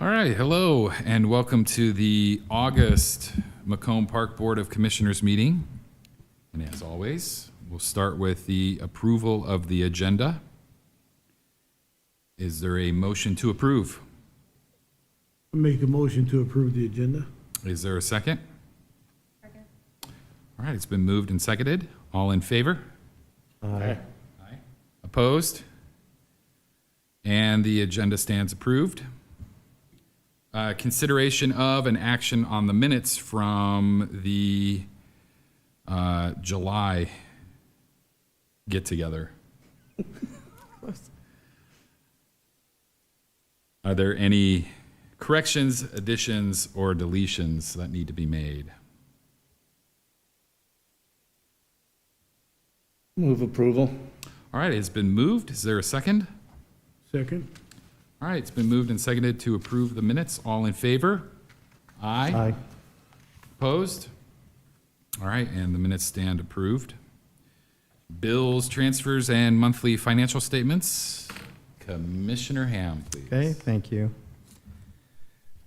All right, hello, and welcome to the August Macomb Park Board of Commissioners meeting. And as always, we'll start with the approval of the agenda. Is there a motion to approve? Make a motion to approve the agenda. Is there a second? Second. All right, it's been moved and seconded. All in favor? Aye. Aye. Opposed? And the agenda stands approved. Consideration of an action on the minutes from the July get-together. Are there any corrections, additions, or deletions that need to be made? Move approval. All right, it's been moved. Is there a second? Second. All right, it's been moved and seconded to approve the minutes. All in favor? Aye. Aye. Opposed? All right, and the minutes stand approved. Bills, transfers, and monthly financial statements. Commissioner Ham, please. Okay, thank you.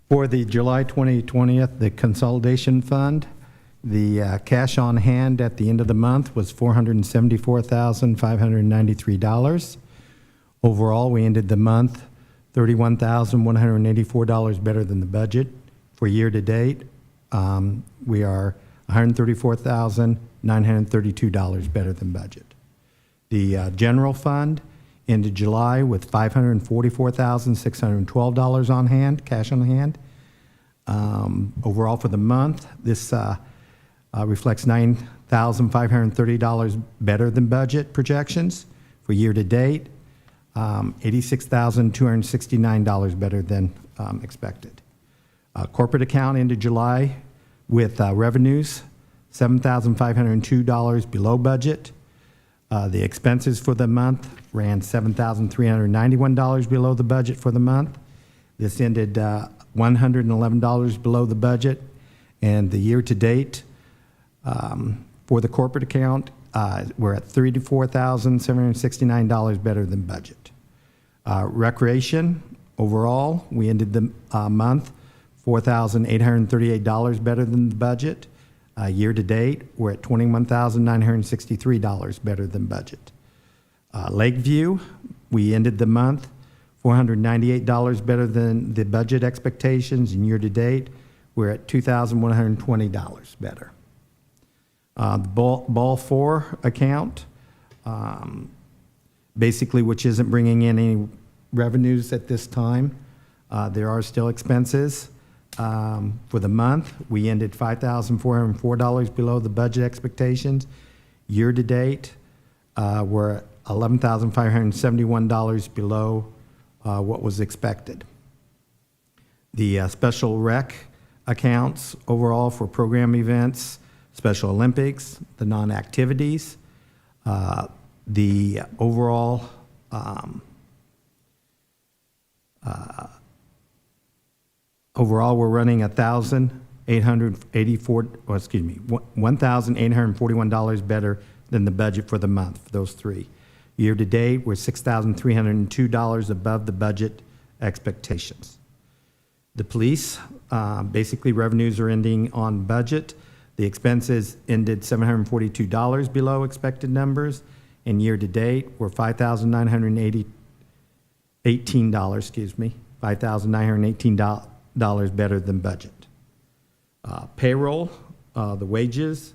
For the July 2020, the consolidation fund, the cash on hand at the end of the month was $474,593. Overall, we ended the month $31,184 better than the budget. For year to date, we are $134,932 better than budget. The general fund ended July with $544,612 on hand, cash on hand. Overall for the month, this reflects $9,530 better than budget projections. For year to date, $86,269 better than expected. Corporate account ended July with revenues $7,502 below budget. The expenses for the month ran $7,391 below the budget for the month. This ended $111 below the budget. And the year to date for the corporate account, we're at $34,769 better than budget. Recreation, overall, we ended the month $4,838 better than the budget. Year to date, we're at $21,963 better than budget. Lakeview, we ended the month $498 better than the budget expectations, and year to date, we're at $2,120 better. The Ball 4 account, basically, which isn't bringing in any revenues at this time. There are still expenses. For the month, we ended $5,404 below the budget expectations. Year to date, we're $11,571 below what was expected. The special rec accounts overall for program events, Special Olympics, the non-activities, the overall we're running $1,841 better than the budget for the month for those three. Year to date, we're $6,302 above the budget expectations. The police, basically revenues are ending on budget. The expenses ended $742 below expected numbers, and year to date, we're $5,918 better than budget. Payroll, the wages,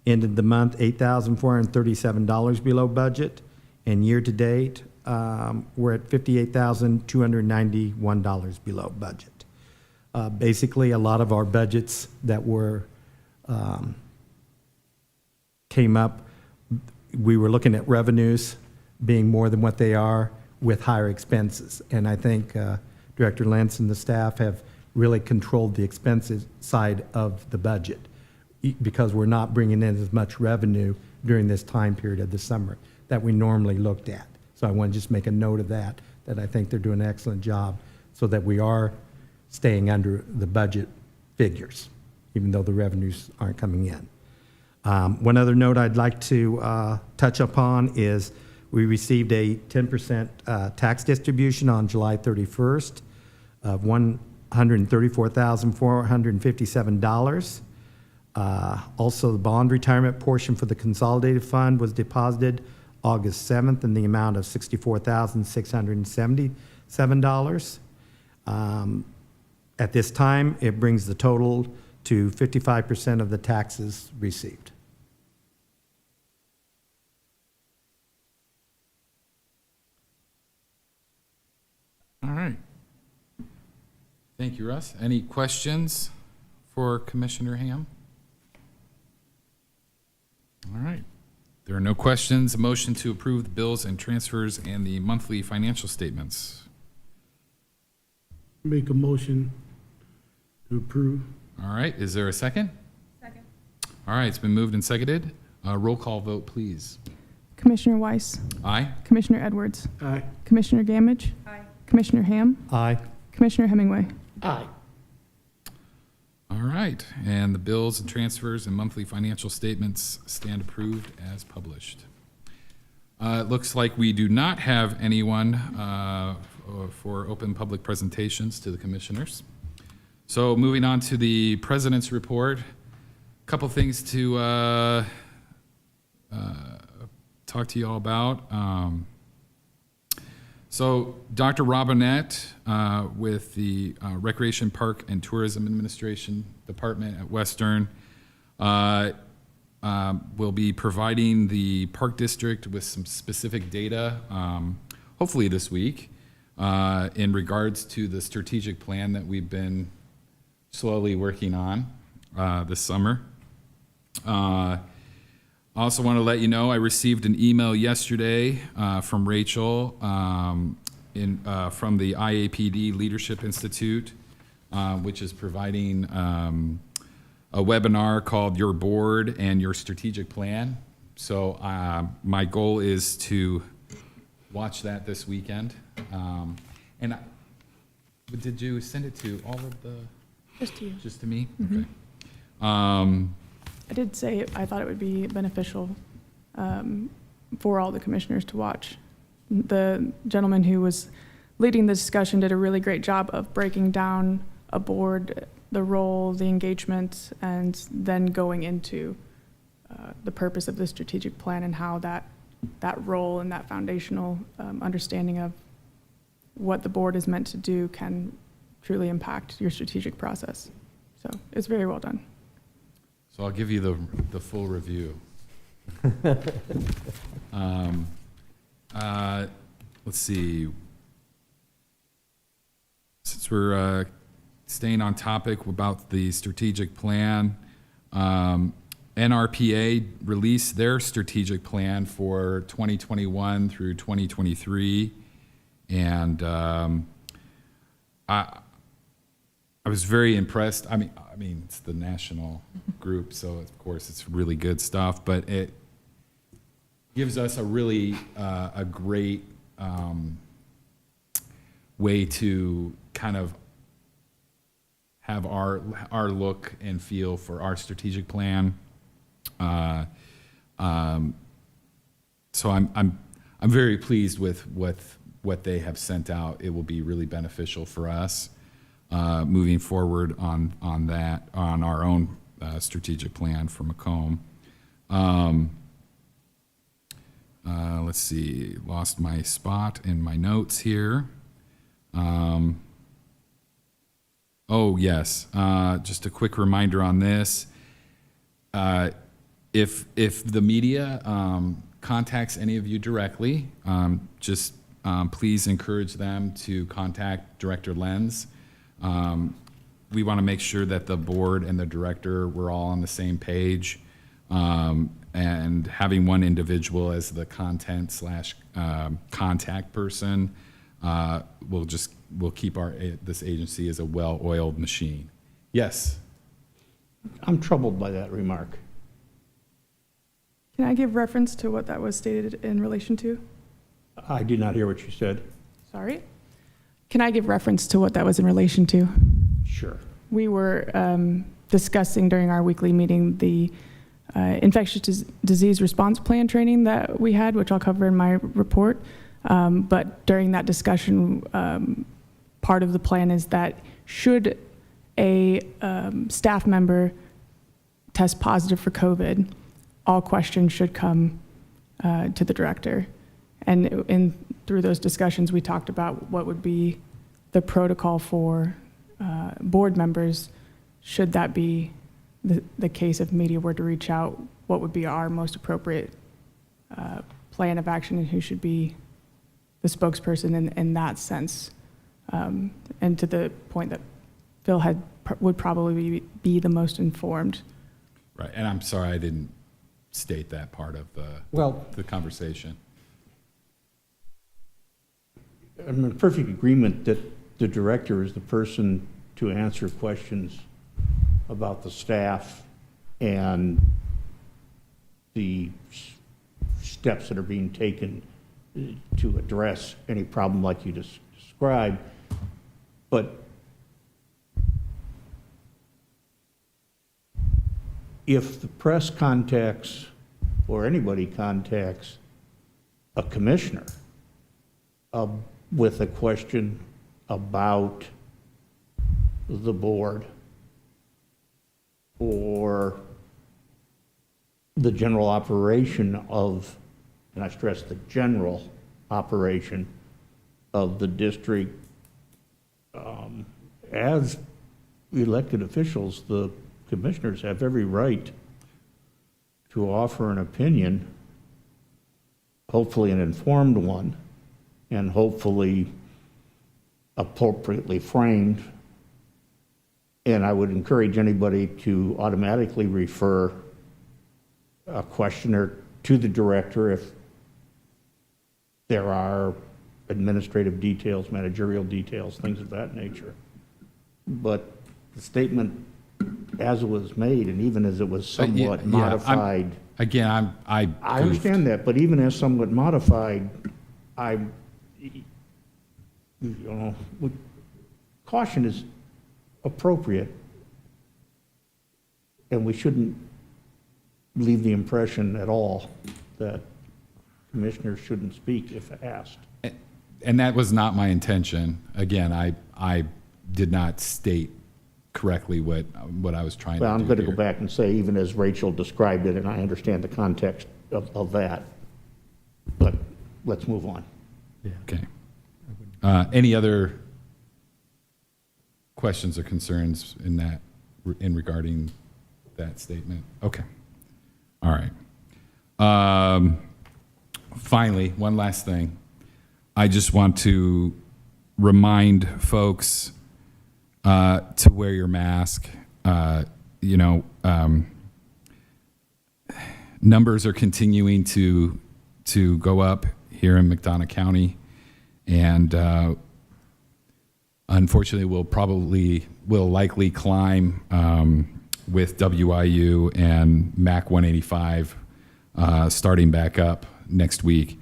ended the month $8,437 below budget, and year to date, we're at $58,291 below budget. Basically, a lot of our budgets that were came up, we were looking at revenues being more than what they are with higher expenses. And I think Director Lentz and the staff have really controlled the expenses side of the budget because we're not bringing in as much revenue during this time period of the summer that we normally looked at. So I want to just make a note of that I think they're doing an excellent job so that we are staying under the budget figures, even though the revenues aren't coming in. One other note I'd like to touch upon is we received a 10% tax distribution on July 31st of $134,457. Also, the bond retirement portion for the consolidated fund was deposited August 7th in the amount of $64,677. At this time, it brings the total to 55% of the taxes received. All right. Thank you, Russ. Any questions for Commissioner Ham? All right. There are no questions. A motion to approve the bills and transfers and the monthly financial statements. Make a motion to approve. All right. Is there a second? Second. All right. It's been moved and seconded. Roll call vote, please. Commissioner Weiss, Aye. Commissioner Edwards, Aye. Commissioner Gamage, Aye. Commissioner Ham, Aye. Commissioner Hemingway. Aye. All right. And the bills and transfers and monthly financial statements stand approved as published. It looks like we do not have anyone for open public presentations to the commissioners. So moving on to the president's report, a couple things to talk to you all about. So Dr. Robinette with the Recreation Park and Tourism Administration Department at Western will be providing the Park District with some specific data, hopefully this week, in regards to the strategic plan that we've been slowly working on this summer. I also want to let you know I received an email yesterday from Rachel from the IAPD Leadership Institute, which is providing a webinar called Your Board and Your Strategic Plan. So my goal is to watch that this weekend. Did you send it to all of the? Just to you. Just to me? Mhm. Okay. I did say I thought it would be beneficial for all the commissioners to watch. The gentleman who was leading the discussion did a really great job of breaking down a board, the role, the engagement, and then going into the purpose of the strategic plan and how that role and that foundational understanding of what the board is meant to do can truly impact your strategic process. So it's very well done. So I'll give you the full review. Let's see. Since we're staying on topic about the strategic plan, NRPA released their strategic plan for 2021 through 2023, and I was very impressed. I mean, it's the national group, so of course it's really good stuff, but it gives us a really a great way to kind of have our look and feel for our strategic plan. So I'm very pleased with what they have sent out. It will be really beneficial for us moving forward on our own strategic plan for Macomb. Let's see, lost my spot in my notes here. Oh yes, just a quick reminder on this. If the media contacts any of you directly, just please encourage them to contact Director Lenz. We want to make sure that the board and the director, we're all on the same page, and having one individual as the content / contact person will keep this agency as a well-oiled machine. Yes. I'm troubled by that remark. Can I give reference to what that was stated in relation to? I did not hear what you said. Sorry. Can I give reference to what that was in relation to? Sure. We were discussing during our weekly meeting the infectious disease response plan training that we had, which I'll cover in my report. But during that discussion, part of the plan is that should a staff member test positive for COVID, all questions should come to the director. And through those discussions, we talked about what would be the protocol for board members should that be the case if media were to reach out, what would be our most appropriate plan of action and who should be the spokesperson in that sense. And to the point that Phil would probably be the most informed. Right, and I'm sorry I didn't state that part of Well, the conversation. I'm in perfect agreement that the director is the person to answer questions about the staff and the steps that are being taken to address any problem like you just described. But if the press contacts or anybody contacts a commissioner with a question about the board or the general operation of, and I stress the general operation of the district, as elected officials, the commissioners have every right to offer an opinion, hopefully an informed one, and hopefully appropriately framed. And I would encourage anybody to automatically refer a questioner to the director if there are administrative details, managerial details, things of that nature. But the statement as it was made, and even as it was somewhat modified. Again, I understand that, but even as somewhat modified, caution is appropriate, and we shouldn't leave the impression at all that commissioners shouldn't speak if asked. And that was not my intention. Again, I did not state correctly what I was trying to do. Well, I'm going to go here. back and say, even as Rachel described it, and I understand the context of that, but let's move on. Okay. Any other questions or concerns in regarding that statement? Okay. All right. Finally, one last thing. I just want to remind folks to wear your mask. Numbers are continuing to go up here in McDonough County, and unfortunately, will likely climb with WIU and MAC 185 starting back up next week.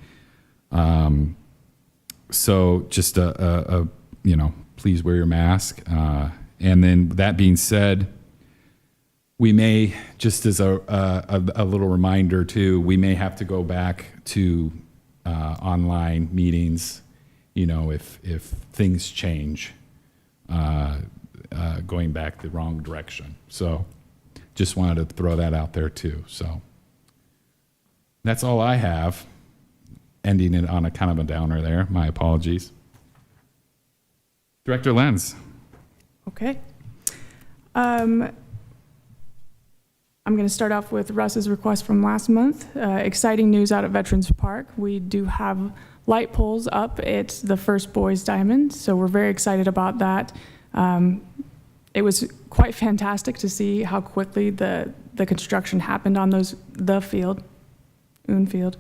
So just please wear your mask. And then that being said, we may, just as a little reminder too, we may have to go back to online meetings, if things change, going back the wrong direction. So just wanted to throw that out there too. So that's all I have. Ending it on a kind of a downer there. My apologies. Director Lenz. Okay. I'm going to start off with Russ's request from last month. Exciting news out at Veterans Park. We do have light poles up at the first Boys Diamond, so we're very excited about that. It was quite fantastic to see how quickly the construction happened on the field, Oon Field.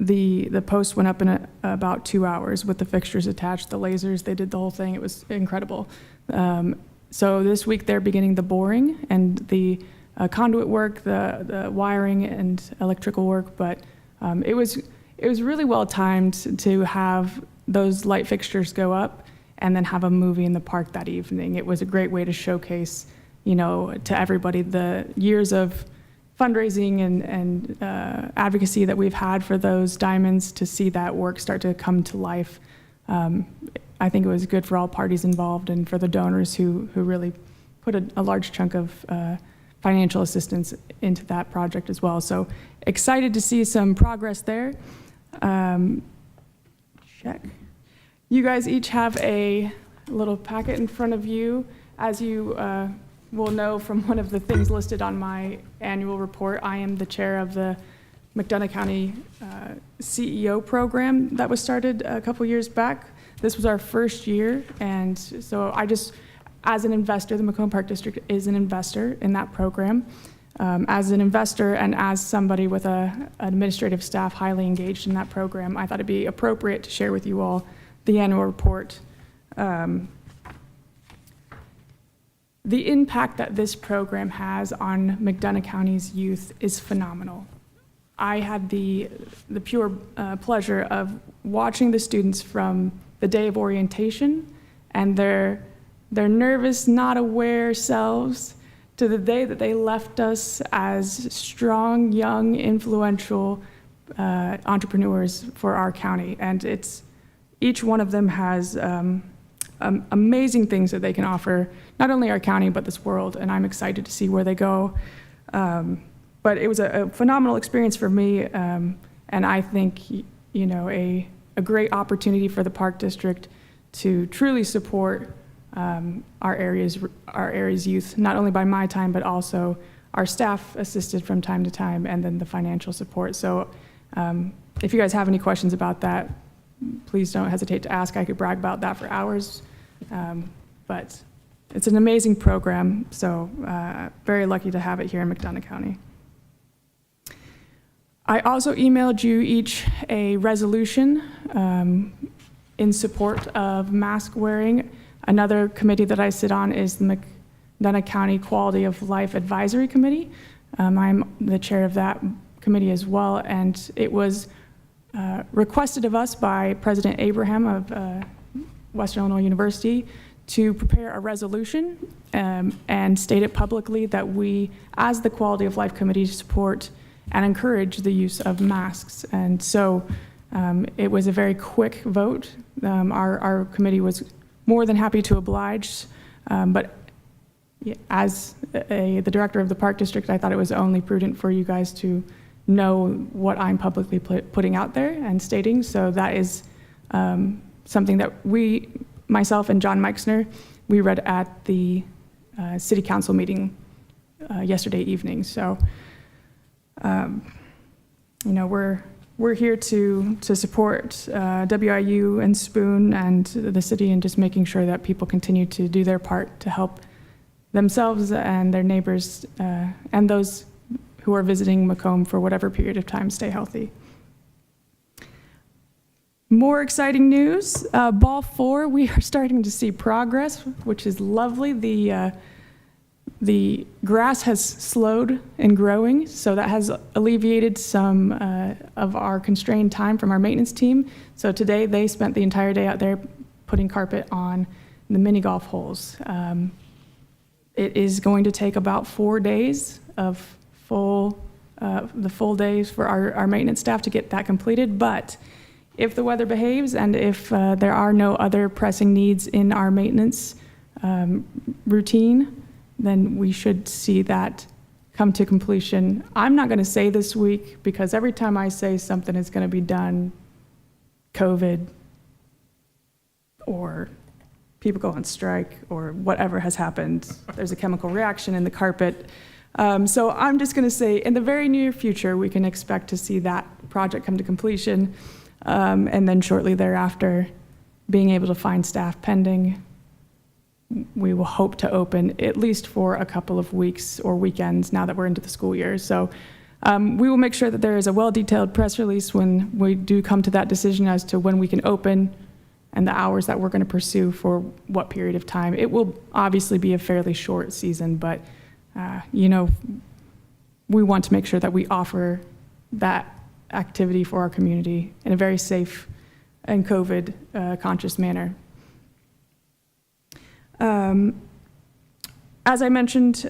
The post went up in about 2 hours with the fixtures attached, the lasers, they did the whole thing. It was incredible. So this week they're beginning the boring and the conduit work, the wiring and electrical work, but it was really well timed to have those light fixtures go up and then have a movie in the park that evening. It was a great way to showcase, to everybody the years of fundraising and advocacy that we've had for those diamonds, to see that work start to come to life I think it was good for all parties involved and for the donors who really put a large chunk of financial assistance into that project as well. So excited to see some progress there. Check. You guys each have a little packet in front of you. As you will know from one of the things listed on my annual report, I am the chair of the McDonough County CEO program that was started a couple years back. This was our first year, and so I just, as an investor, the Macomb Park District is an investor in that program. As an investor and as somebody with an administrative staff highly engaged in that program, I thought it'd be appropriate to share with you all the annual report. The impact that this program has on McDonough County's youth is phenomenal. I had the pure pleasure of watching the students from the day of orientation and their nervous, not aware selves to the day that they left us as strong, young, influential entrepreneurs for our county. And each one of them has amazing things that they can offer, not only our county, but this world, and I'm excited to see where they go. But it was a phenomenal experience for me, and I think, you know, a great opportunity for the Park District to truly support our area's youth, not only by my time, but also our staff assisted from time to time, and then the financial support. So if you guys have any questions about that, please don't hesitate to ask. I could brag about that for hours, but it's an amazing program, so very lucky to have it here in McDonough County. I also emailed you each a resolution in support of mask wearing. Another committee that I sit on is the McDonough County Quality of Life Advisory Committee. I'm the chair of that committee as well, and it was requested of us by President Abraham of Western Illinois University to prepare a resolution and state it publicly that we, as the Quality of Life Committee, support and encourage the use of masks. And so it was a very quick vote. Our committee was more than happy to oblige, but as the director of the Park District, I thought it was only prudent for you guys to know what I'm publicly putting out there and stating. So that is something that myself and John Meixner, we read at the city council meeting yesterday evening. So, you know, we're here to support WIU and Spoon and the city, and just making sure that people continue to do their part to help themselves and their neighbors and those who are visiting Macomb for whatever period of time stay healthy. More exciting news, Ball 4, we are starting to see progress, which is lovely. The grass has slowed in growing, so that has alleviated some of our constrained time from our maintenance team. So today they spent the entire day out there putting carpet on the mini golf holes. It is going to take about 4 days of the full days for our maintenance staff to get that completed, but if the weather behaves and if there are no other pressing needs in our maintenance routine, then we should see that come to completion. I'm not going to say this week, because every time I say something is going to be done, COVID or people go on strike or whatever has happened, there's a chemical reaction in the carpet. So I'm just going to say in the very near future, we can expect to see that project come to completion. And then shortly thereafter, being able to find staff pending, we will hope to open at least for a couple of weeks or weekends now that we're into the school year. So we will make sure that there is a well-detailed press release when we do come to that decision as to when we can open and the hours that we're going to pursue for what period of time. It will obviously be a fairly short season, but you know, we want to make sure that we offer that activity for our community in a very safe and COVID conscious manner. As I mentioned,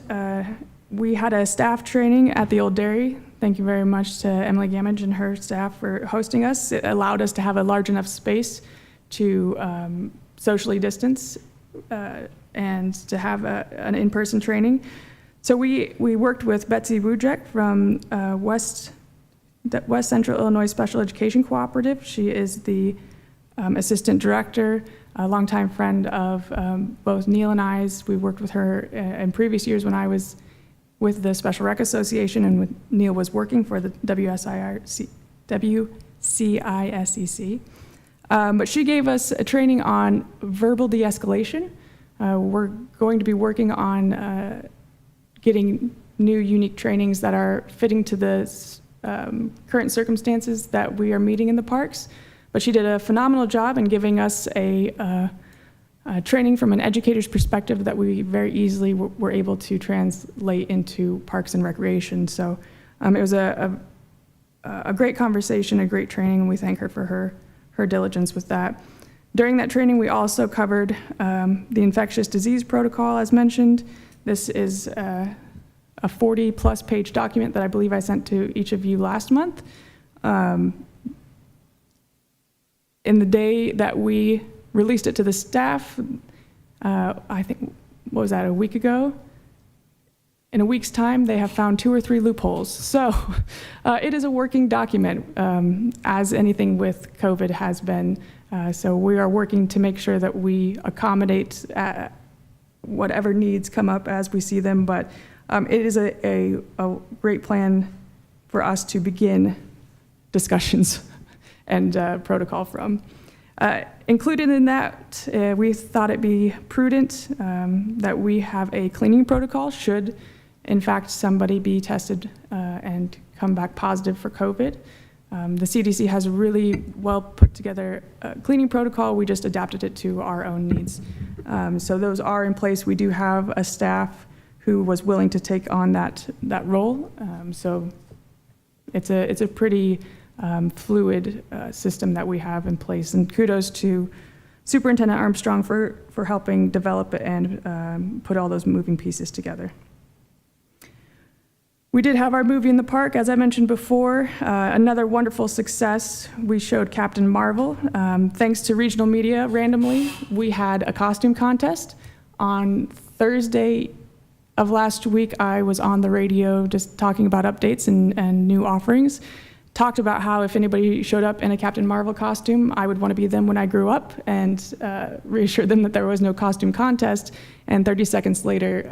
we had a staff training at the Old Dairy. Thank you very much to Emily Gamage and her staff for hosting us. It allowed us to have a large enough space to socially distance and to have an in-person training. So we worked with Betsy Wujek from West Central Illinois Special Education Cooperative. She is the assistant director, a longtime friend of both Neil and I's. We worked with her in previous years when I was with the Special Rec Association and when Neil was working for the WCISEC. But she gave us a training on verbal de-escalation. We're going to be working on getting new, unique trainings that are fitting to the current circumstances that we are meeting in the parks. But she did a phenomenal job in giving us a training from an educator's perspective that we very easily were able to translate into parks and recreation. So it was a great conversation, a great training, and we thank her for her diligence with that. During that training, we also covered the infectious disease protocol, as mentioned. This is a 40-plus page document that I believe I sent to each of you last month. In the day that we released it to the staff, I think, what was that, a week ago? In a week's time, they have found 2 or 3 loopholes. So it is a working document, as anything with COVID has been. So we are working to make sure that we accommodate whatever needs come up as we see them. But it is a great plan for us to begin discussions and protocol from. Included in that, we thought it be prudent that we have a cleaning protocol should, in fact, somebody be tested and come back positive for COVID. The CDC has a really well put together cleaning protocol. We just adapted it to our own needs. So those are in place. We do have a staff who was willing to take on that role. So it's a pretty fluid system that we have in place. And kudos to Superintendent Armstrong for helping develop it and put all those moving pieces together. We did have our movie in the park, as I mentioned before. Another wonderful success. We showed Captain Marvel. Thanks to regional media, randomly, we had a costume contest. On Thursday of last week, I was on the radio just talking about updates and new offerings. Talked about how if anybody showed up in a Captain Marvel costume, I would want to be them when I grew up, and reassured them that there was no costume contest. And 30 seconds later,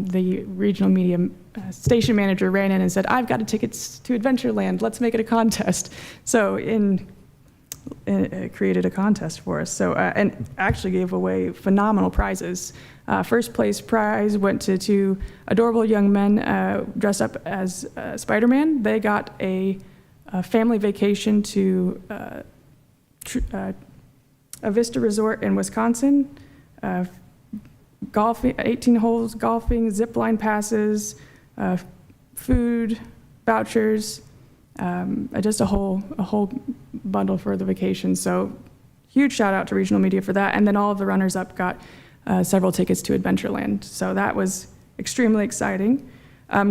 the regional media station manager ran in and said, "I've got tickets to Adventureland, let's make it a contest." So it created a contest for us. So and actually gave away phenomenal prizes. First place prize went to 2 adorable young men dressed up as Spider-Man. They got a family vacation to a Vista Resort in Wisconsin, golfing, 18 holes, golfing, zip line passes, food, vouchers, just a whole bundle for the vacation. So huge shout out to regional media for that. And then all of the runners up got several tickets to Adventureland. So that was extremely exciting.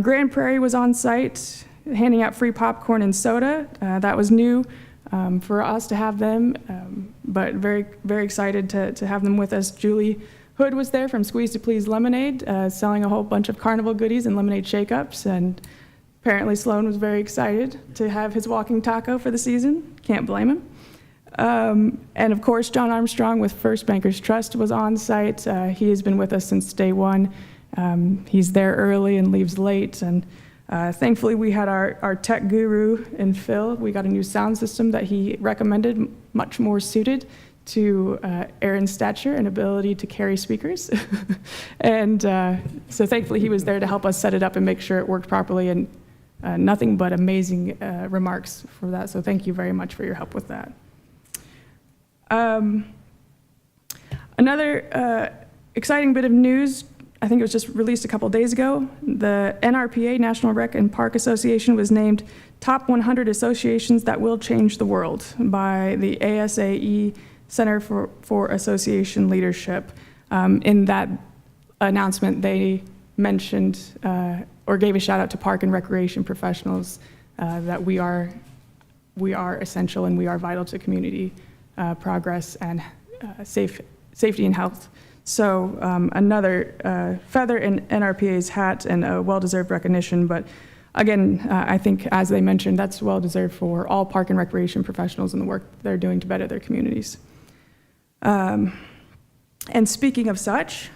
Grand Prairie was on site, handing out free popcorn and soda. That was new for us to have them, but very, very excited to have them with us. Julie Hood was there from Squeeze to Please Lemonade, selling a whole bunch of carnival goodies and lemonade shake-ups, and apparently Sloan was very excited to have his walking taco for the season. Can't blame him. And of course, John Armstrong with First Bankers Trust was on site. He has been with us since day one. He's there early and leaves late, and thankfully, we had our tech guru in Phil. We got a new sound system that he recommended, much more suited to Aaron's stature and ability to carry speakers. And so thankfully, he was there to help us set it up and make sure it worked properly, and nothing but amazing remarks for that. So thank you very much for your help with that. Another exciting bit of news, I think it was just released a couple days ago. The NRPA, National Rec and Park Association, was named Top 100 Associations That Will Change the World by the ASAE Center for Association Leadership. In that announcement, they mentioned or gave a shout out to park and recreation professionals that we are essential and we are vital to community progress and safety and health. So another feather in NRPA's hat and a well-deserved recognition. But again, I think, as they mentioned, that's well-deserved for all park and recreation professionals and the work they're doing to better their communities. And speaking of such,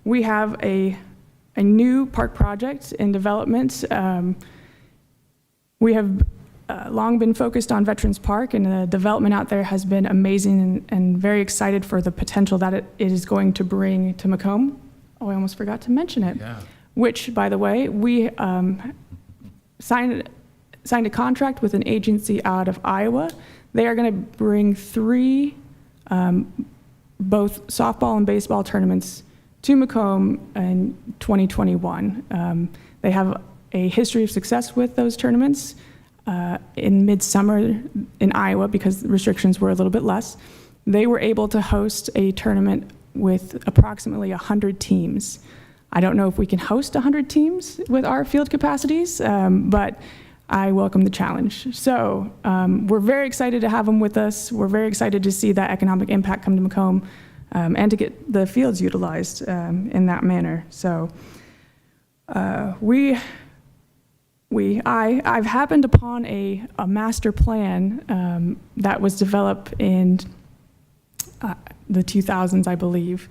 we have a new park project in development. We have long been focused on Veterans Park, and the development out there has been amazing, and very excited for the potential that it is going to bring to Macomb. Oh, I almost forgot to mention it. Yeah. Which, by the way, we signed a contract with an agency out of Iowa. They are going to bring 3 both softball and baseball tournaments to Macomb in 2021. They have a history of success with those tournaments in midsummer in Iowa, because restrictions were a little bit less. They were able to host a tournament with approximately 100 teams. I don't know if we can host 100 teams with our field capacities, but I welcome the challenge. So we're very excited to have them with us. We're very excited to see that economic impact come to Macomb, and to get the fields utilized in that manner. So I've happened upon a master plan that was developed in the 2000s, I believe,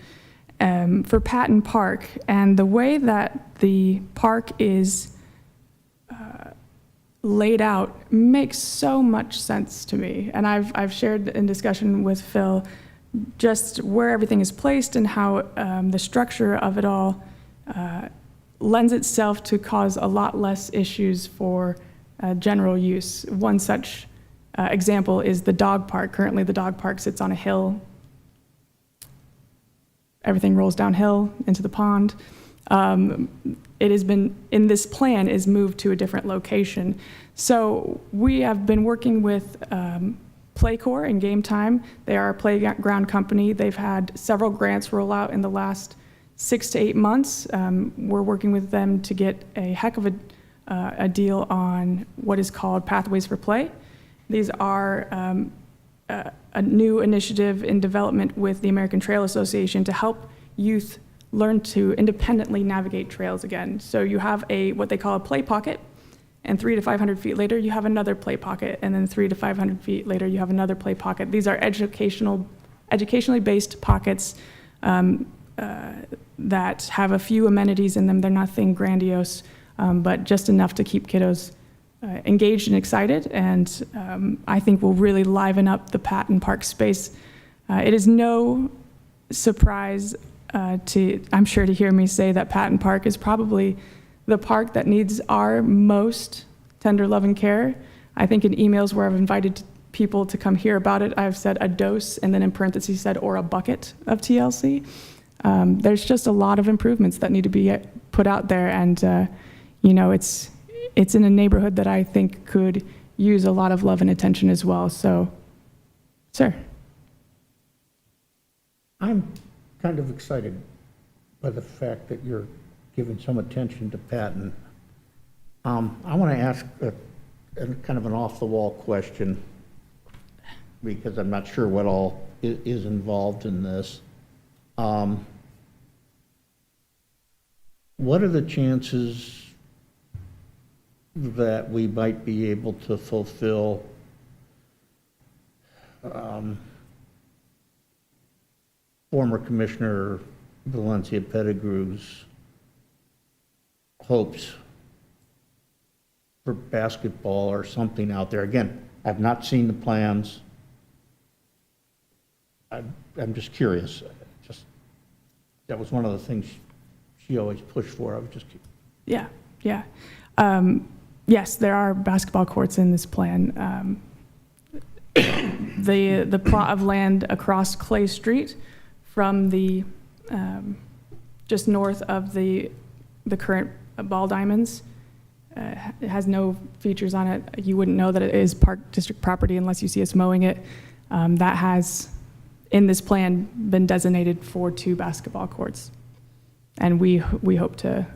for Patton Park. And the way that the park is laid out makes so much sense to me. And I've shared in discussion with Phil just where everything is placed and how the structure of it all lends itself to cause a lot less issues for general use. One such example is the dog park. Currently, the dog park sits on a hill. Everything rolls downhill into the pond. It has been, in this plan, is moved to a different location. So we have been working with Playcore and Game Time. They are a playground company. They've had several grants roll out in the last 6 to 8 months. We're working with them to get a heck of a deal on what is called Pathways for Play. These are a new initiative in development with the American Trail Association to help youth learn to independently navigate trails again. So you have what they call a play pocket, and 300 to 500 feet later, you have another play pocket, and then 300 to 500 feet later, you have another play pocket. These are educationally based pockets that have a few amenities in them. They're nothing grandiose, but just enough to keep kiddos engaged and excited, and I think will really liven up the Patton Park space. It is no surprise I'm sure, to hear me say that Patton Park is probably the park that needs our most tender love and care. I think in emails where I've invited people to come hear about it, I've said a dose, and then in parentheses said, or a bucket of TLC. There's just a lot of improvements that need to be put out there, and it's in a neighborhood that I think could use a lot of love and attention as well. So, sir. I'm kind of excited by the fact that you're giving some attention to Patton. I want to ask a kind of an off-the-wall question, because I'm not sure what all is involved in this. What are the chances that we might be able to fulfill former Commissioner Valencia Pettigrew's hopes for basketball or something out there? Again, I've not seen the plans. I'm just curious. That was one of the things she always pushed for. I was just curious. Yeah. Yes, there are basketball courts in this plan. The plot of land across Clay Street from the just north of the current ball diamonds, it has no features on it. You wouldn't know that it is Park District property unless you see us mowing it. That has, in this plan, been designated for 2 basketball courts, and we hope to.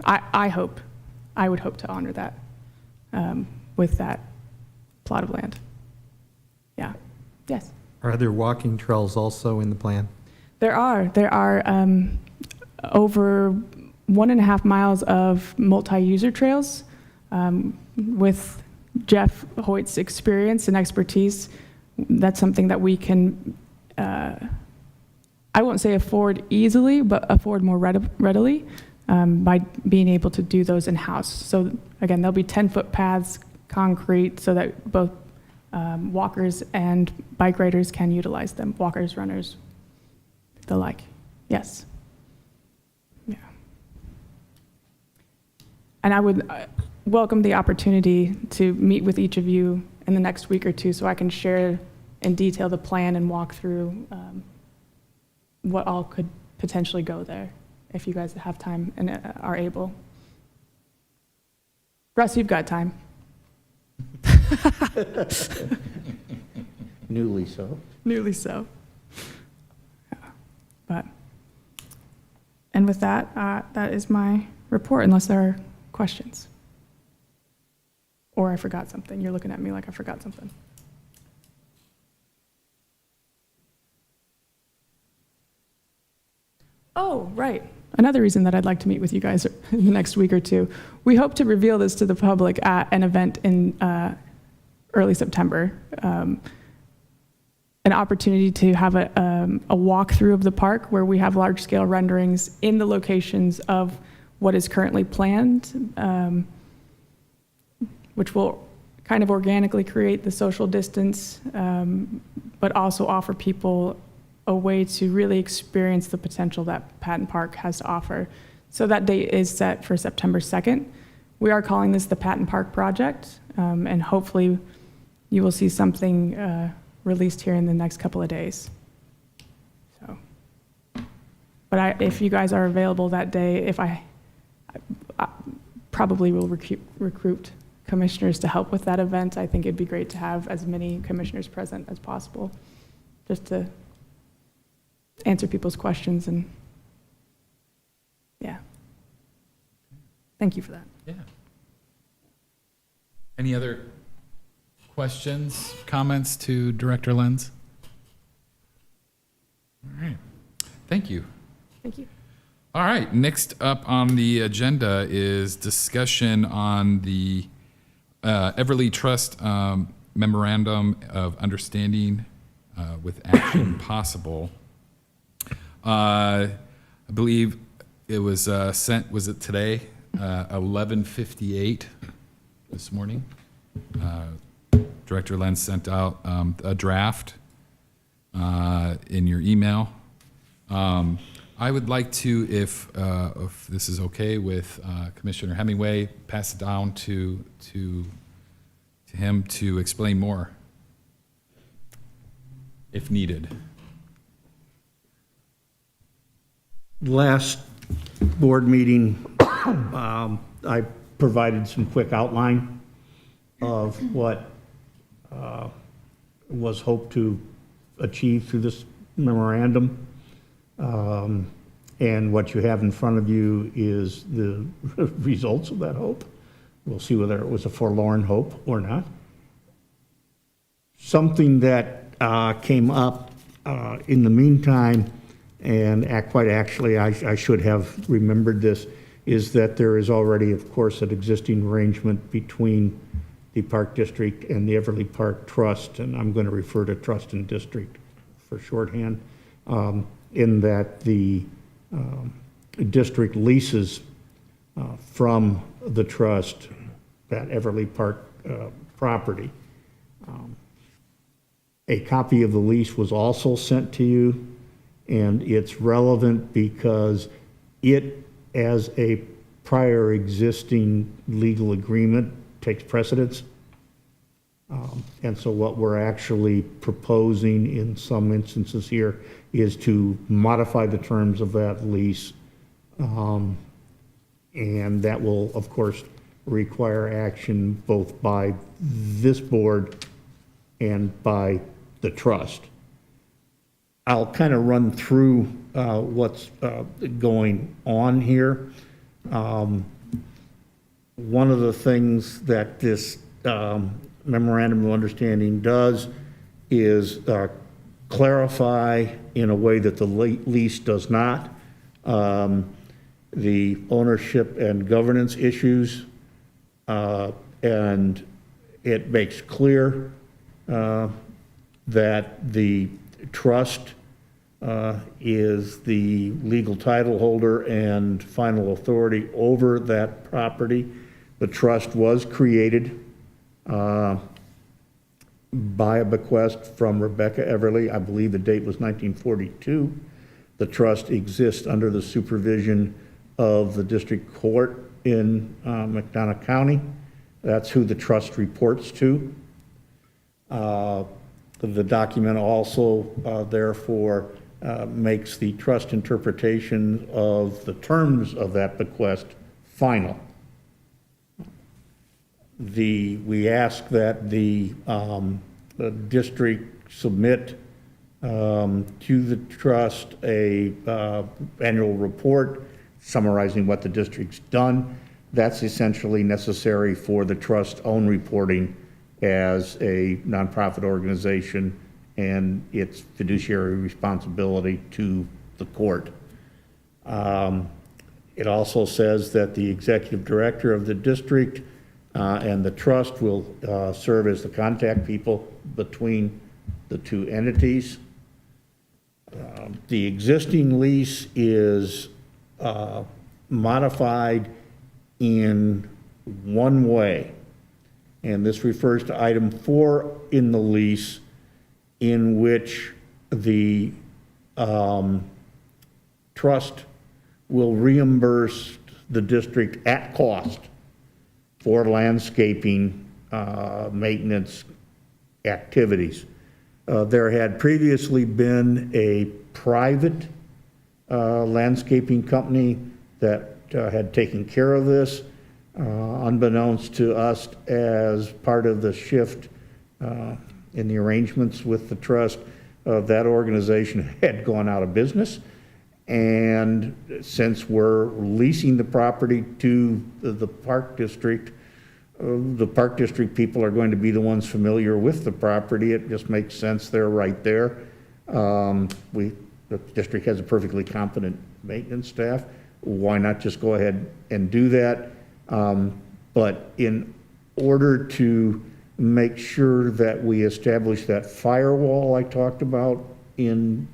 I would hope to honor that with that plot of land. Yeah. Yes. Are there walking trails also in the plan? There are over 1.5 miles of multi-user trails. With Jeff Hoyt's experience and expertise, that's something that we can, I won't say afford easily, but afford more readily by being able to do those in-house. So again, there'll be 10-foot paths, concrete, so that both walkers and bike riders can utilize them, walkers, runners, the like. Yes. Yeah. And I would welcome the opportunity to meet with each of you in the next week or two so I can share in detail the plan and walk through what all could potentially go there if you guys have time and are able. Russ, you've got time. Newly so. Newly so. Yeah. But, and with that, that is my report, unless there are questions. Or I forgot something. You're looking at me like I forgot something. Oh, right. Another reason that I'd like to meet with you guys in the next week or two. We hope to reveal this to the public at an event in early September. An opportunity to have a walkthrough of the park where we have large-scale renderings in the locations of what is currently planned, which will kind of organically create the social distance, but also offer people a way to really experience the potential that Patton Park has to offer. So that date is set for September 2nd. We are calling this the Patton Park Project, and hopefully you will see something released here in the next couple of days. So, but if you guys are available that day, I probably will recruit commissioners to help with that event. I think it'd be great to have as many commissioners present as possible, just to answer people's questions. And yeah, thank you for that. Yeah. Any other questions, comments to Director Lenz? All right. Thank you. Thank you. All right. Next up on the agenda is discussion on the Everly Trust Memorandum of Understanding with Action Possible. I believe it was sent, was it today? 11:58 this morning. Director Lenz sent out a draft in your email. I would like to, if this is okay with Commissioner Hemingway, pass it down to him to explain more, if needed. Last board meeting, I provided some quick outline of what was hoped to achieve through this memorandum. And what you have in front of you is the results of that hope. We'll see whether it was a forlorn hope or not. Something that came up in the meantime, and quite actually I should have remembered this, is that there is already, of course, an existing arrangement between the Park District and the Everly Park Trust, and I'm going to refer to Trust and District for shorthand, in that the district leases from the trust that Everly Park property. A copy of the lease was also sent to you, and it's relevant because it, as a prior existing legal agreement, takes precedence. And so what we're actually proposing in some instances here is to modify the terms of that lease. And that will, of course, require action both by this board and by the trust. I'll kind of run through what's going on here. One of the things that this memorandum of understanding does is clarify in a way that the lease does not, the ownership and governance issues, and it makes clear that the trust is the legal title holder and final authority over that property. The trust was created by a bequest from Rebecca Everly. I believe the date was 1942. The trust exists under the supervision of the district court in McDonough County. That's who the trust reports to. The document also, therefore, makes the trust interpretation of the terms of that bequest final. We ask that the district submit to the trust a annual report summarizing what the district's done. That's essentially necessary for the trust's own reporting as a nonprofit organization and its fiduciary responsibility to the court. It also says that the executive director of the district and the trust will serve as the contact people between the two entities. The existing lease is modified in one way, and this refers to item 4 in the lease, in which the trust will reimburse the district at cost for landscaping maintenance activities. There had previously been a private landscaping company that had taken care of this. Unbeknownst to us, as part of the shift in the arrangements with the trust, that organization had gone out of business. And since we're leasing the property to the Park District people are going to be the ones familiar with the property. It just makes sense they're right there. The district has a perfectly competent maintenance staff. Why not just go ahead and do that? But in order to make sure that we establish that firewall I talked about in,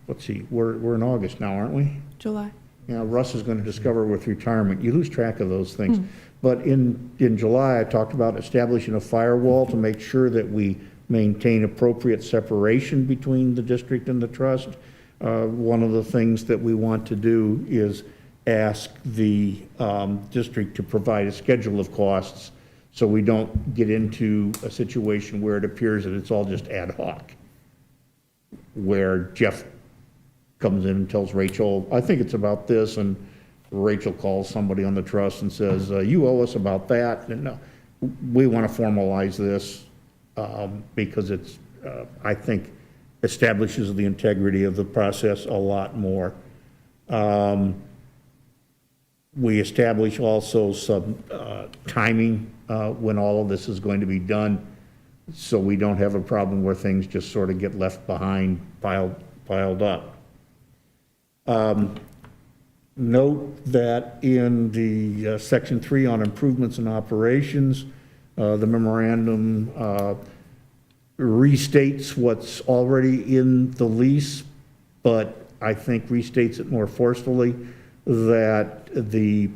let's see, we're in August now, aren't we? July. You know, Russ is going to discover with retirement, you lose track of those things. But in July, I talked about establishing a firewall to make sure that we maintain appropriate separation between the district and the trust. One of the things that we want to do is ask the district to provide a schedule of costs so we don't get into a situation where it appears that it's all just ad hoc, where Jeff comes in and tells Rachel, I think it's about this, and Rachel calls somebody on the trust and says, you owe us about that. And no, we want to formalize this because it's, I think, establishes the integrity of the process a lot more. We establish also some timing when all of this is going to be done, so we don't have a problem where things just sort of get left behind, piled up. Note that in the section 3 on improvements and operations, the memorandum restates what's already in the lease, but I think restates it more forcefully, that the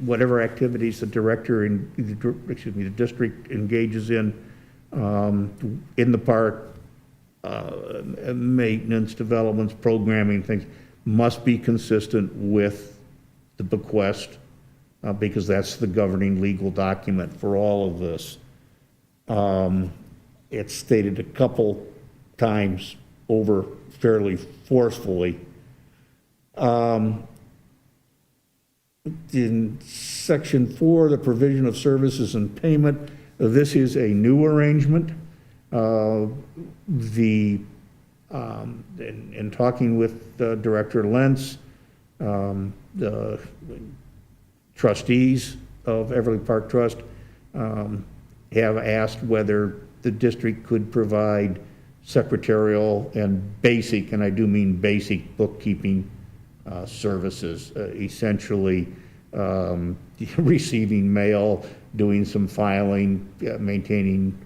whatever activities the director the district engages in the park, maintenance, developments, programming, things, must be consistent with the bequest because that's the governing legal document for all of this. It's stated a couple times over fairly forcefully. In section 4, the provision of services and payment, this is a new arrangement. In talking with Director Lentz, the trustees of Everly Park Trust have asked whether the district could provide secretarial and basic, and I do mean basic bookkeeping services, essentially receiving mail, doing some filing, maintaining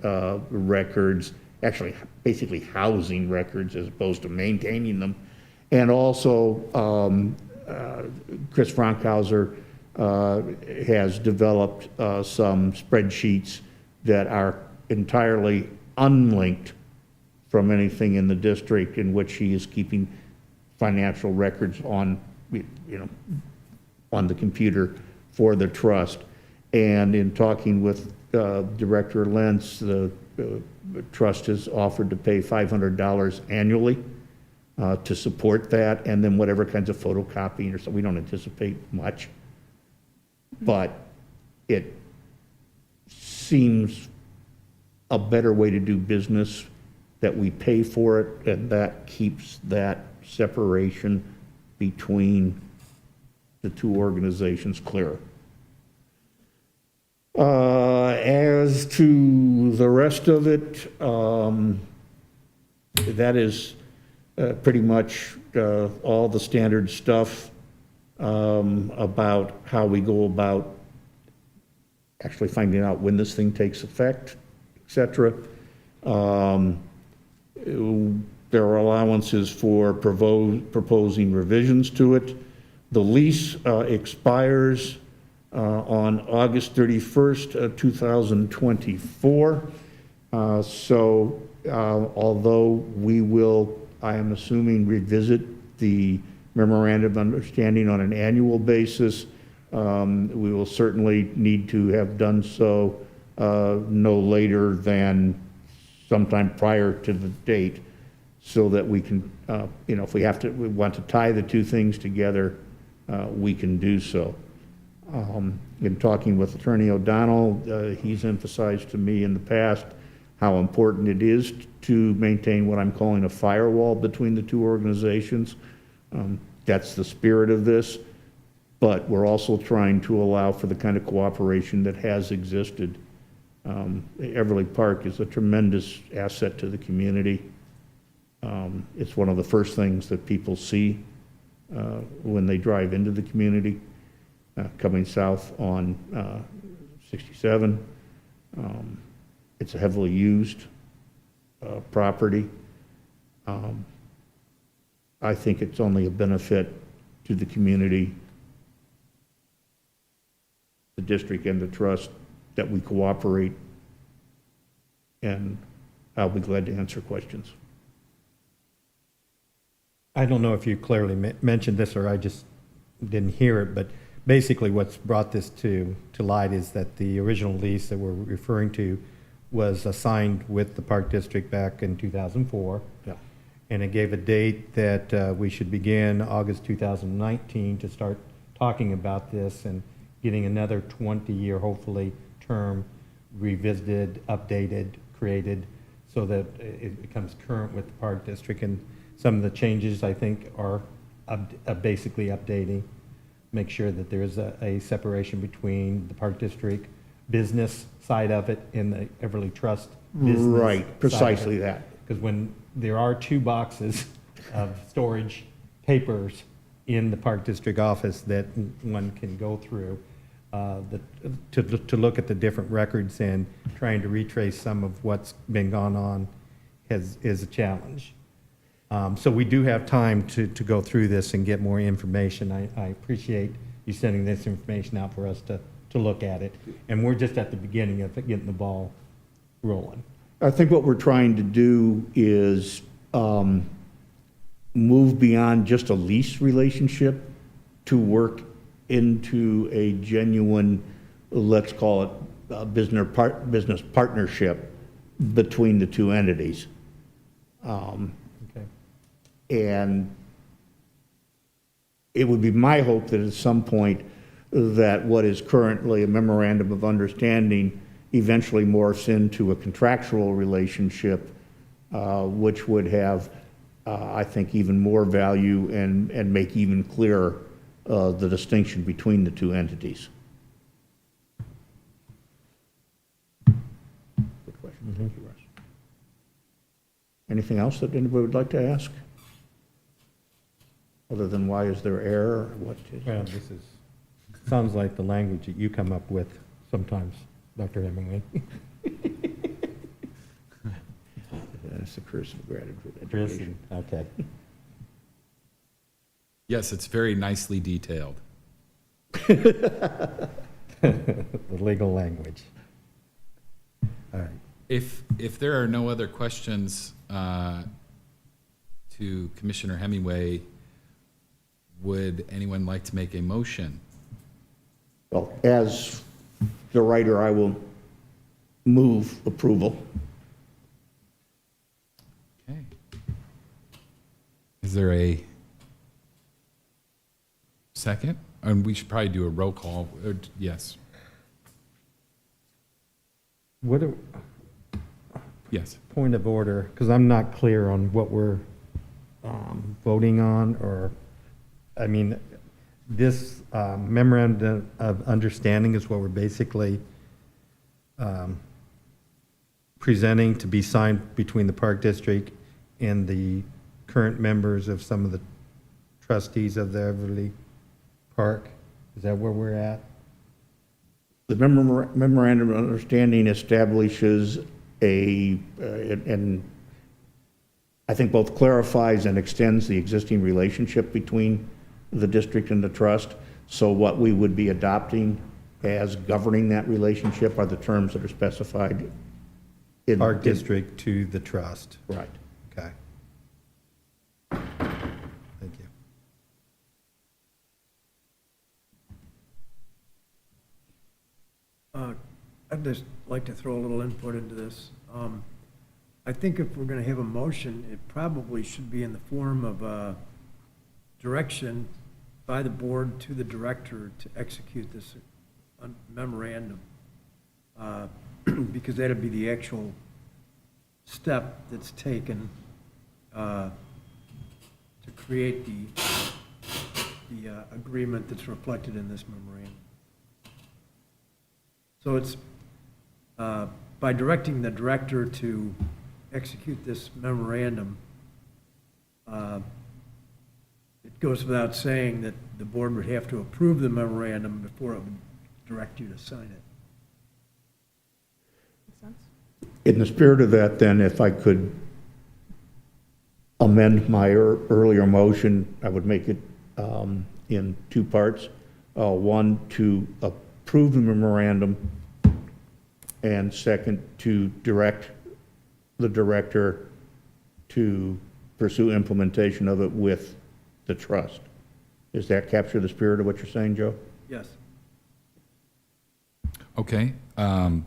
records, actually basically housing records as opposed to maintaining them. And also, Chris Frankhauser has developed some spreadsheets that are entirely unlinked from anything in the district, in which he is keeping financial records on, on the computer for the trust. And in talking with Director Lentz, the trust has offered to pay $500 annually to support that, and then whatever kinds of photocopying or something. We don't anticipate much, but it seems a better way to do business, that we pay for it, and that keeps that separation between the two organizations clear. As to the rest of it, that is pretty much all the standard stuff about how we go about actually finding out when this thing takes effect, et cetera. There are allowances for proposing revisions to it. The lease expires on August 31st, 2024. So although we will, I am assuming, revisit the memorandum of understanding on an annual basis, we will certainly need to have done so no later than sometime prior to the date, so that we can, if we want to tie the two things together, we can do so. In talking with Attorney O'Donnell, he's emphasized to me in the past how important it is to maintain what I'm calling a firewall between the two organizations. That's the spirit of this, but we're also trying to allow for the kind of cooperation that has existed. Everly Park is a tremendous asset to the community. It's one of the first things that people see when they drive into the community, coming south on 67. It's a heavily used property. I think it's only a benefit to the community, the district, and the trust that we cooperate, and I'll be glad to answer questions. I don't know if you clearly mentioned this or I just didn't hear it, but basically what's brought this to light is that the original lease that we're referring to was assigned with the Park District back in 2004. Yeah. And it gave a date that we should begin August 2019 to start talking about this and getting another 20-year, hopefully, term revisited, updated, created, so that it becomes current with the Park District. And some of the changes, I think, are basically updating, make sure that there is a separation between the Park District business side of it and the Everly Trust business. Right, precisely that. Because when there are 2 boxes of storage papers in the Park District office that one can go through, to look at the different records and trying to retrace some of what's been gone on is a challenge. So we do have time to go through this and get more information. I appreciate you sending this information out for us to look at it. And we're just at the beginning of getting the ball rolling. I think what we're trying to do is move beyond just a lease relationship to work into a genuine, let's call it, business partnership between the two entities. Okay. And it would be my hope that at some point that what is currently a memorandum of understanding eventually morphs into a contractual relationship, which would have, I think, even more value and make even clearer the distinction between the two entities. Good question. Thank you, Russ. Anything else that anybody would like to ask? Other than why is there error, or what is? Well, this is, sounds like the language that you come up with sometimes, Dr. Hemingway. That's the curse of graduate Chris, education. okay. Yes, it's very nicely detailed. The legal language. All right. If there are no other questions to Commissioner Hemingway, would anyone like to make a motion? Well, as the writer, I will move approval. Okay. Is there a second? And we should probably do a roll call. Yes. What a Yes. point of order, because I'm not clear on what we're voting on, or, I mean, this memorandum of understanding is what we're basically presenting to be signed between the Park District and the current members of some of the trustees of the Everly Park. Is that where we're at? The memorandum of understanding establishes and I think both clarifies and extends the existing relationship between the district and the trust. So what we would be adopting as governing that relationship are the terms that are specified in. Park District to the trust. Right. Okay. Thank you. I'd just like to throw a little input into this. I think if we're going to have a motion, it probably should be in the form of a direction by the board to the director to execute this memorandum, because that'd be the actual step that's taken to create the agreement that's reflected in this memorandum. So it's by directing the director to execute this memorandum, it goes without saying that the board would have to approve the memorandum before it would direct you to sign it. Makes sense? In the spirit of that, then, if I could amend my earlier motion, I would make it in two parts. One, to approve the memorandum, and second, to direct the director to pursue implementation of it with the trust. Does that capture the spirit of what you're saying, Joe? Yes. Okay. That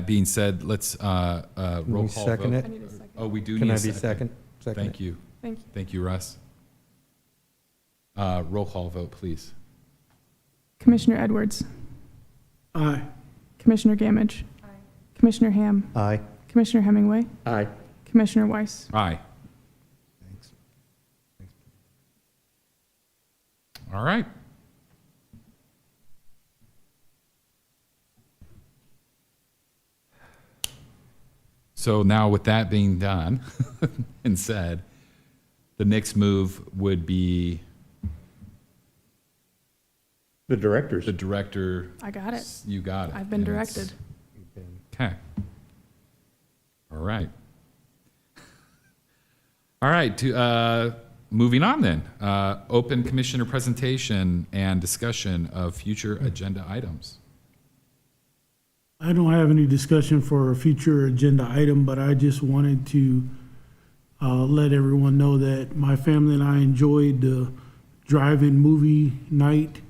being said, let's roll we call second vote. it? I need a second. Oh, we do Can need I a be second. second? Thank you. Thank you. Thank you, Russ. Roll call vote, please. Commissioner Edwards. Aye. Commissioner Gamage. Commissioner Ham. Aye. Commissioner Hemingway. Aye. Commissioner Weiss. Aye. Thanks. All right. So now with that being done and said, the next move would be The directors. the director. I got it. You got it. I've been And it's- directed. Okay. All right. All right, moving on then. Open commissioner presentation and discussion of future agenda items. I don't have any discussion for a future agenda item, but I just wanted to let everyone know that my family and I enjoyed the drive-in movie night.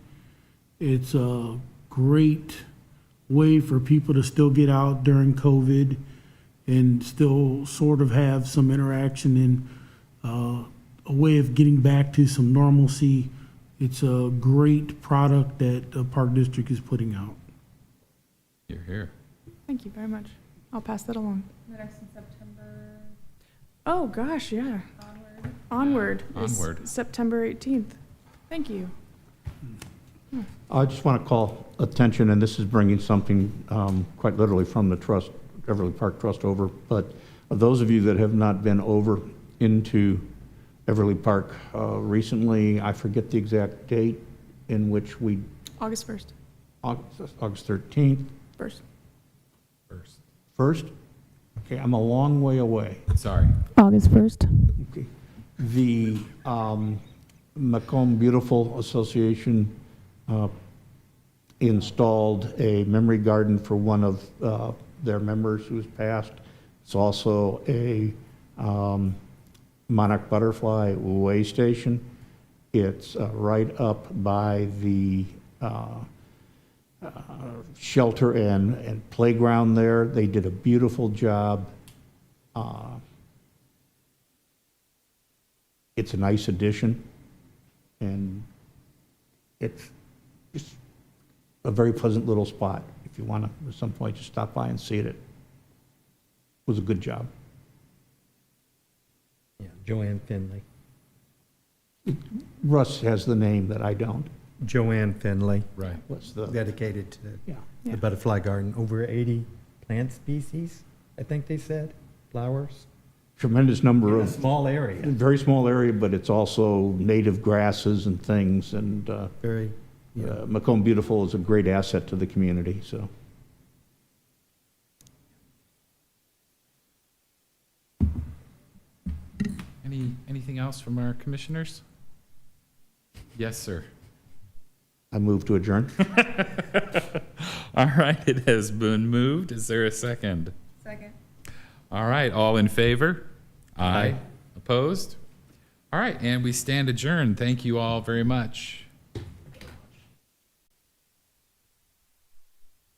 It's a great way for people to still get out during COVID and still sort of have some interaction and a way of getting back to some normalcy. It's a great product that the Park District is putting out. You're here. Thank you very much. I'll pass that along. The next in September, Oh, gosh, yeah. onward. Onward. is Onward. September 18th. Thank you. I just want to call attention, and this is bringing something quite literally from the trust, Everly Park Trust over, but Those of you that have not been over into Everly Park recently, I forget the exact date in which we, August 1st, August 13th, 1st. First. 1st? Okay, I'm a long way away. Sorry. August 1st. Okay. The Macomb Beautiful Association installed a memory garden for one of their members who's passed. It's also a monarch butterfly way station. It's right up by the shelter and playground there. They did a beautiful job. It's a nice addition, and it's just a very pleasant little spot. If you want to, at some point, just stop by and see it. It was a good job. Yeah, Joanne Finley. Russ has the name that I don't. Joanne Finley, Right. What's the? dedicated to Yeah. Yeah. the butterfly garden, over 80 plant species, I think they said, flowers. Tremendous number In a of, small area, very small area, but it's also native grasses and things, and very, yeah. Macomb Beautiful is a great asset to the community, so. Anything else from our commissioners? Yes, sir. I move to adjourn. All right, it has been moved. Is there a second? Second. All right, all in favor? Aye. Opposed? All right, and we stand adjourned. Thank you all very much.